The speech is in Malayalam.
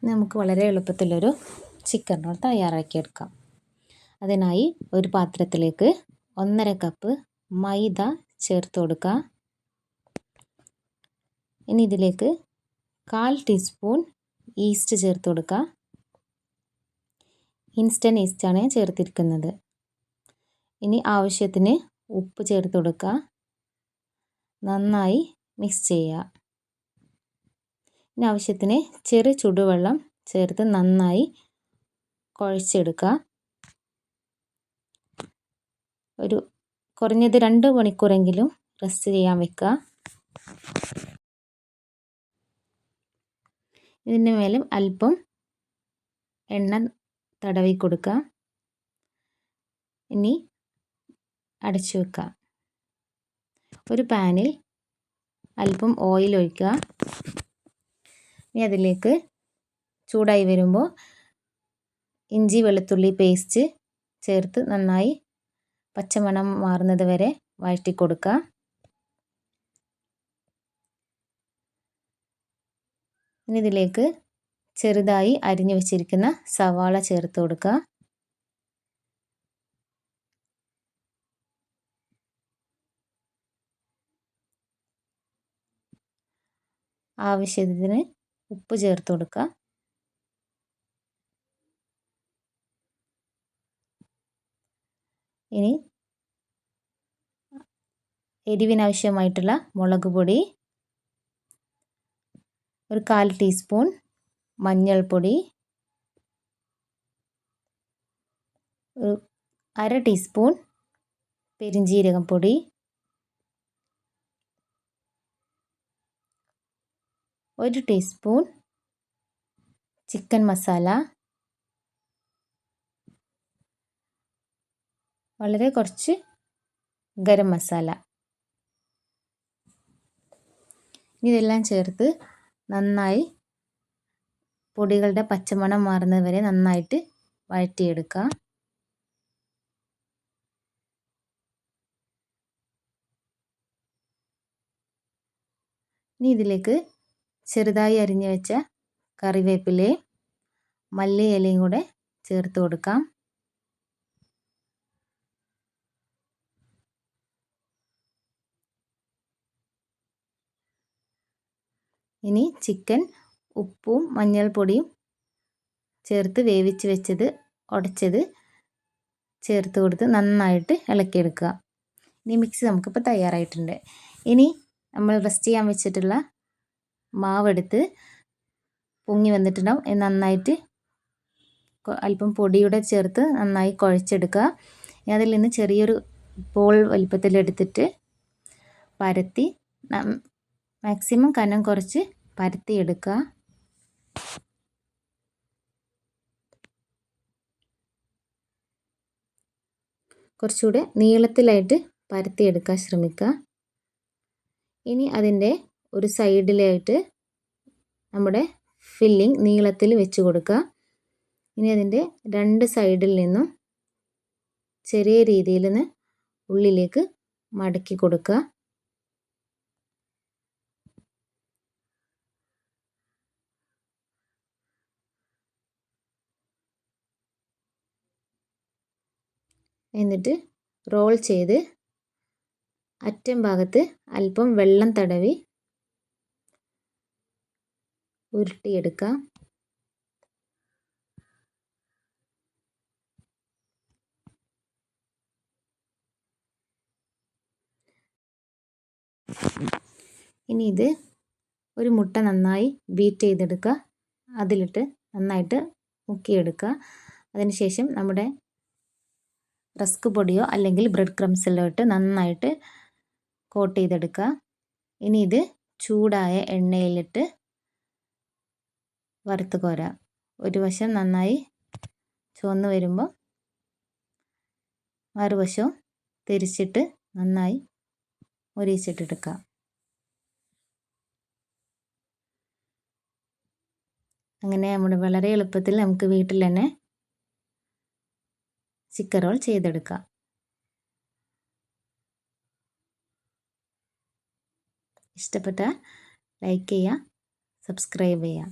നമുക്ക് വളരെ എളുപ്പത്തിലൊരു ചിക്കൻ റോൾ തയ്യാറാക്കിയെടുക്കാം. അതിനായി ഒരു പാത്രത്തിലേക്ക് 1.5 കപ്പ് മൈദ ചേർത്ത് കൊടുക്കുക. ഇനി ഇതിലേക്ക് 1/4 ടീസ്പൂൺ ഈസ്റ്റ് ചേർത്ത് കൊടുക്കുക. ഇൻസ്റ്റൻറ്റ് ഈസ്റ്റാണ് ചേർത്തിരിക്കുന്നത്. ഇനി ആവശ്യത്തിന് ഉപ്പ് ചേർത്ത് കൊടുക്കുക. നന്നായി മിക്സ് ചെയ്യുക. ഇനി ആവശ്യത്തിന് ചെറു ചൂടുവെള്ളം ചേർത്ത് നന്നായി കുഴച്ചെടുക്കുക. ഒരു കുറഞ്ഞത് 2 മണിക്കൂറെങ്കിലും റെസ്റ്റ് ചെയ്യാൻ വെക്കുക. ഇതിൻ്റെ മേലും അല്പം എണ്ണ തടവി കൊടുക്കുക. ഇനി അടച്ചു വെക്കുക. ഒരു പാനിൽ അല്പം ഓയിൽ ഒഴിക്കുക. ഇനി അതിലേക്ക് ചൂടായി വരുമ്പോൾ ഇഞ്ചി വെളുത്തുള്ളി പേസ്റ്റ് ചേർത്ത് നന്നായി പച്ചമണം മാറുന്നത് വരെ വഴറ്റി കൊടുക്കുക. ഇനി ഇതിലേക്ക് ചെറുതായി അരിഞ്ഞു വെച്ചിരിക്കുന്ന സവാള ചേർത്ത് കൊടുക്കുക. ആവശ്യത്തിന് ഉപ്പ് ചേർത്ത് കൊടുക്കുക. ഇനി എരിവിനാവശ്യമായിട്ടുള്ള മുളക് പൊടി, ഒരു 1/4 ടീസ്പൂൺ മഞ്ഞൾപ്പൊടി, ഒരു 1/2 ടീസ്പൂൺ പെരിഞ്ജീരകം പൊടി, 1 ടീസ്പൂൺ ചിക്കൻ മസാല, വളരെ കുറച്ച് ഗരം മസാല. ഇതെല്ലാം ചേർത്ത് നന്നായി പൊടികളുടെ പച്ചമണം മാറുന്നത് വരെ നന്നായിട്ട് വഴറ്റിയെടുക്കുക. ഇനി ഇതിലേക്ക് ചെറുതായി അരിഞ്ഞു വെച്ച കറിവേപ്പിലയും മല്ലിയിലയും കൂടെ ചേർത്ത് കൊടുക്കാം. ഇനി ചിക്കൻ ഉപ്പും മഞ്ഞൾപ്പൊടിയും ചേർത്ത് വേവിച്ച് വെച്ചത് ഉടച്ചത് ചേർത്ത് കൊടുത്ത് നന്നായിട്ട് ഇളക്കിയെടുക്കുക. ഇനി മിക്സ് നമുക്കിപ്പോൾ തയ്യാറായിട്ടുണ്ട്. ഇനി നമ്മൾ റെസ്റ്റ് ചെയ്യാൻ വെച്ചിട്ടുള്ള മാവെടുത്ത് പൊങ്ങി വന്നിട്ടുണ്ടാവും. നന്നായിട്ട് അല്പം പൊടിയുടെ ചേർത്ത് നന്നായി കുഴച്ചെടുക്കുക. അതിൽ നിന്ന് ചെറിയൊരു ബോൾ വലിപ്പത്തിലെടുത്തിട്ട് പരത്തി മാക്സിമം കനം കുറച്ച് പരത്തിയെടുക്കുക. കുറച്ചുകൂടെ നീളത്തിലായിട്ട് പരത്തിയെടുക്കാൻ ശ്രമിക്കുക. ഇനി അതിൻ്റെ ഒരു സൈഡിലായിട്ട് നമ്മുടെ ഫില്ലിംഗ് നീളത്തിൽ വെച്ച് കൊടുക്കുക. ഇനി അതിൻ്റെ 2 സൈഡിൽ നിന്നും ചെറിയ രീതിയിൽ ഉള്ളിലേക്ക് മടക്കി കൊടുക്കുക. എന്നിട്ട് റോൾ ചെയ്ത് അറ്റം ഭാഗത്ത് അല്പം വെള്ളം തടവി ഉരുട്ടിയെടുക്കുക. ഇനി ഇത് ഒരു മുട്ട നന്നായി ബീറ്റ് ചെയ്തെടുക്കുക. അതിലിട്ട് നന്നായിട്ട് മുക്കിയെടുക്കുക. അതിനുശേഷം നമ്മുടെ റസ്ക് പൊടിയോ അല്ലെങ്കിൽ ബ്രെഡ് ക്രംസിലോ ഇട്ട് നന്നായിട്ട് കോട്ട് ചെയ്തെടുക്കുക. ഇനി ഇത് ചൂടായ എണ്ണയിലിട്ട് വറുത്ത് കോരാം. ഒരു വശം നന്നായി ചുവന്ന് വരുമ്പോൾ മറുവശവും തിരിച്ചിട്ട് നന്നായി മൊരിയിച്ചിട്ടെടുക്കുക. അങ്ങനെ നമ്മുടെ വളരെ എളുപ്പത്തിൽ നമുക്ക് വീട്ടിൽ തന്നെ ചിക്കൻ റോൾ ചെയ്തെടുക്കാം. ഇഷ്ടപ്പെട്ടാൽ ലൈക്ക് ചെയ്യുക, സബ്സ്ക്രൈബ് ചെയ്യുക.